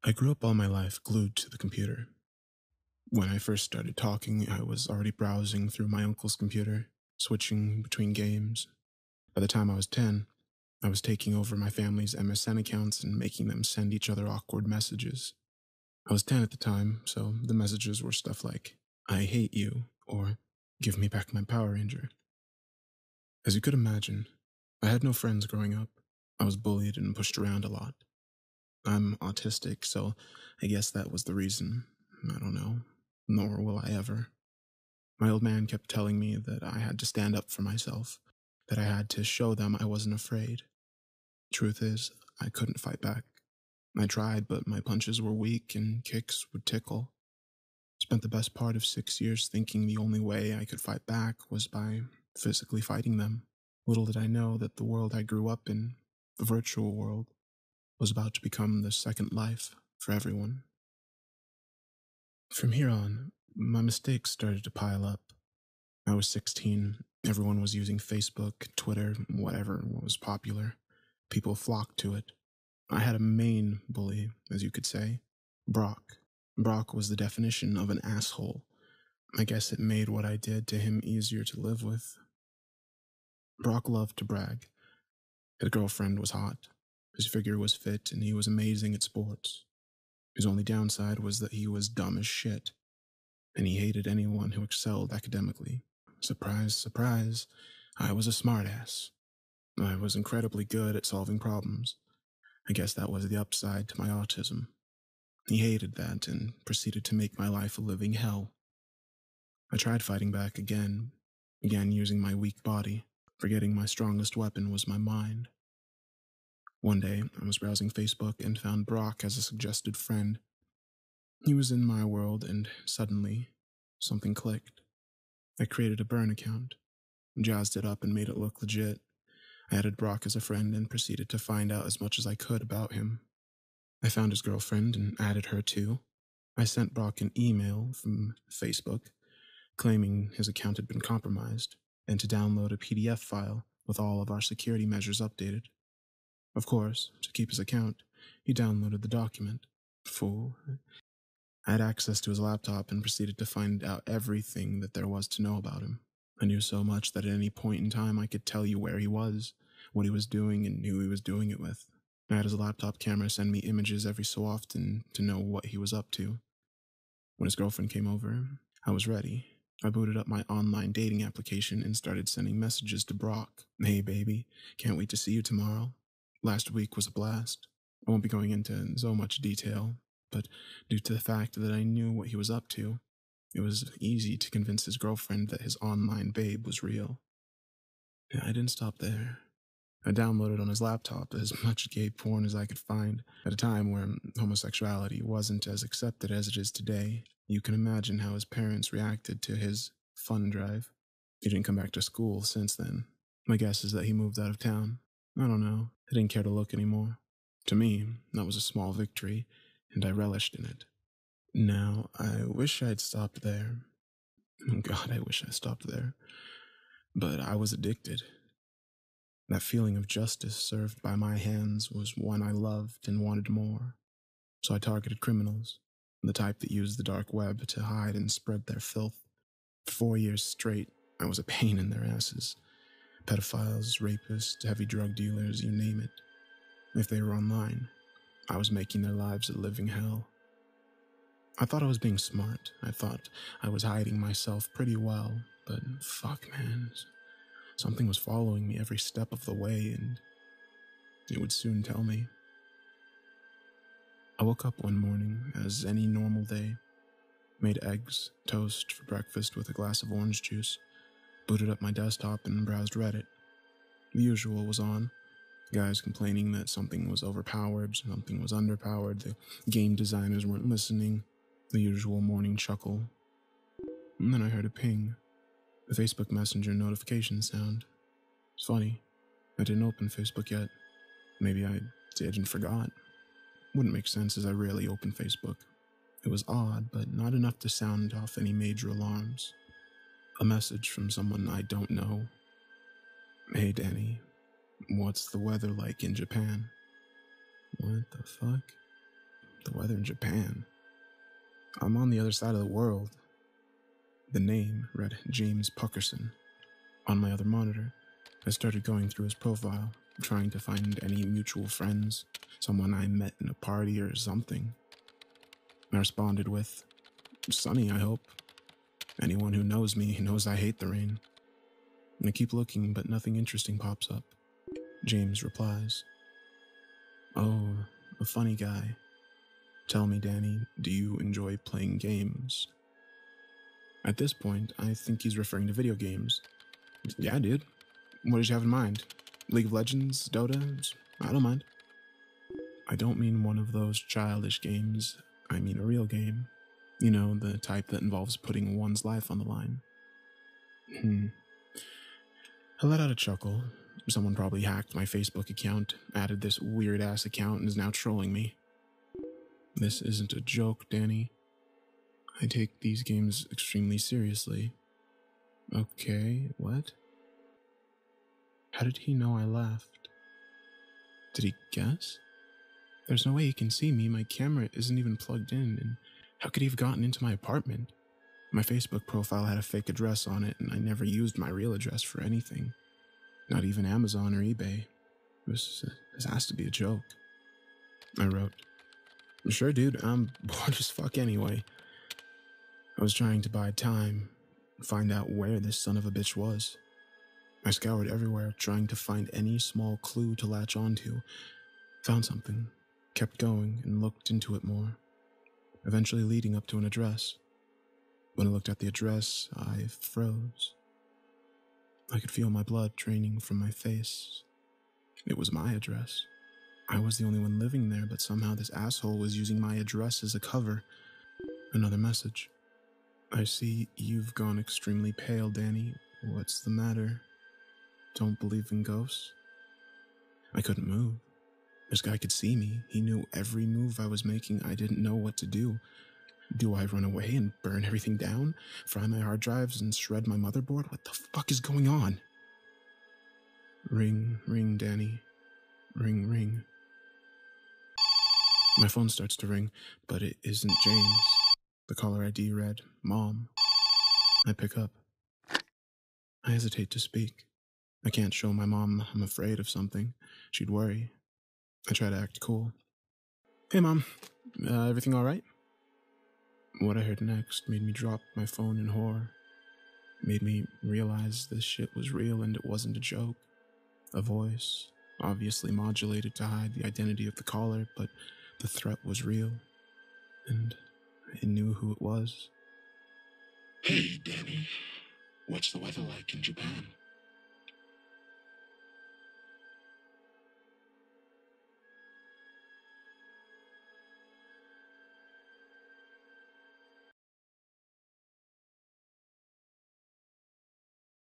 I grew up all my life glued to the computer. When I first started talking, I was already browsing through my uncle's computer, switching between games. By the time I was 10, I was taking over my family's MSN accounts and making them send each other awkward messages. I was 10 at the time, so the messages were stuff like, "I hate you," or "Give me back my Power Ranger." As you could imagine, I had no friends growing up. I was bullied and pushed around a lot. I'm autistic, so I guess that was the reason. I don't know. Nor will I ever. My old man kept telling me that I had to stand up for myself, that I had to show them I wasn't afraid. Truth is, I couldn't fight back. I tried, but my punches were weak and kicks would tickle. Spent the best part of 6 years thinking the only way I could fight back was by physically fighting them. Little did I know that the world I grew up in, the virtual world, was about to become the second life for everyone. From here on, my mistakes started to pile up. I was 16, everyone was using Facebook, Twitter, whatever was popular. People flocked to it. I had a main bully, as you could say, Brock. Brock was the definition of an asshole. I guess it made what I did to him easier to live with. Brock loved to brag. His girlfriend was hot. His figure was fit, and he was amazing at sports. His only downside was that he was dumb as shit, and he hated anyone who excelled academically. Surprise, surprise, I was a smartass. I was incredibly good at solving problems. I guess that was the upside to my autism. He hated that and proceeded to make my life a living hell. I tried fighting back again using my weak body, forgetting my strongest weapon was my mind. One day, I was browsing Facebook and found Brock as a suggested friend. He was in my world, and suddenly, something clicked. I created a burn account, jazzed it up and made it look legit. I added Brock as a friend and proceeded to find out as much as I could about him. I found his girlfriend and added her too. I sent Brock an email from Facebook claiming his account had been compromised and to download a PDF file with all of our security measures updated. Of course, to keep his account, he downloaded the document. Fool. I had access to his laptop and proceeded to find out everything that there was to know about him. I knew so much that at any point in time I could tell you where he was, what he was doing, and who he was doing it with. I had his laptop camera send me images every so often to know what he was up to. When his girlfriend came over, I was ready. I booted up my online dating application and started sending messages to Brock. "Hey baby, can't wait to see you tomorrow. Last week was a blast." I won't be going into so much detail, but due to the fact that I knew what he was up to, it was easy to convince his girlfriend that his online babe was real. I didn't stop there. I downloaded on his laptop as much gay porn as I could find. At a time where homosexuality wasn't as accepted as it is today, you can imagine how his parents reacted to his fun drive. He didn't come back to school since then. My guess is that he moved out of town. I don't know. I didn't care to look anymore. To me, that was a small victory, and I relished in it. Now, I wish I'd stopped there. God, I wish I stopped there. But I was addicted. That feeling of justice served by my hands was one I loved and wanted more. So I targeted criminals, the type that used the dark web to hide and spread their filth. For 4 years straight, I was a pain in their asses. Pedophiles, rapists, heavy drug dealers, you name it. If they were online, I was making their lives a living hell. I thought I was being smart. I thought I was hiding myself pretty well, but fuck, man. Something was following me every step of the way, and it would soon tell me. I woke up one morning as any normal day, made eggs, toast for breakfast with a glass of orange juice, booted up my desktop and browsed Reddit. The usual was on. Guys complaining that something was overpowered, something was underpowered, the game designers weren't listening, the usual morning chuckle. And then I heard a ping. The Facebook Messenger notification sound. It's funny, I didn't open Facebook yet. Maybe I did and forgot. Wouldn't make sense as I rarely open Facebook. It was odd, but not enough to sound off any major alarms. A message from someone I don't know. "Hey Danny, what's the weather like in Japan?" What the fuck? The weather in Japan. I'm on the other side of the world. The name read James Puckerson. On my other monitor, I started going through his profile, trying to find any mutual friends, someone I met in a party or something. I responded with, "Sunny, I hope. Anyone who knows me knows I hate the rain." I keep looking, but nothing interesting pops up. James replies, "Oh, a funny guy. Tell me, Danny, do you enjoy playing games?" At this point, I think he's referring to video games. "Yeah, dude. What did you have in mind? League of Legends? Dota? I don't mind." "I don't mean one of those childish games. I mean a real game. You know, the type that involves putting one's life on the line." I let out a chuckle. Someone probably hacked my Facebook account, added this weird-ass account, and is now trolling me. "This isn't a joke, Danny. I take these games extremely seriously." "Okay, what?" How did he know I left? Did he guess? There's no way he can see me. My camera isn't even plugged in, and how could he have gotten into my apartment? My Facebook profile had a fake address on it, and I never used my real address for anything. Not even Amazon or eBay. This has to be a joke. I wrote, "Sure, dude, I'm bored as fuck anyway." I was trying to buy time, find out where this son of a bitch was. I scoured everywhere, trying to find any small clue to latch onto. Found something, kept going, and looked into it more, eventually leading up to an address. When I looked at the address, I froze. I could feel my blood draining from my face. It was my address. I was the only one living there, but somehow this asshole was using my address as a cover. Another message. "I see you've gone extremely pale, Danny. What's the matter? Don't believe in ghosts?" I couldn't move. This guy could see me. He knew every move I was making. I didn't know what to do. Do I run away and burn everything down? Fry my hard drives and shred my motherboard? What the fuck is going on? Ring, ring, Danny. Ring, ring. My phone starts to ring, but it isn't James. The caller ID read, "Mom." I pick up. I hesitate to speak. I can't show my mom I'm afraid of something. She'd worry. I try to act cool. "Hey, Mom. Everything all right?" What I heard next made me drop my phone in horror. Made me realize this shit was real and it wasn't a joke. A voice, obviously modulated to hide the identity of the caller, but the threat was real. And I knew who it was. "Hey, Danny. What's the weather like in Japan?"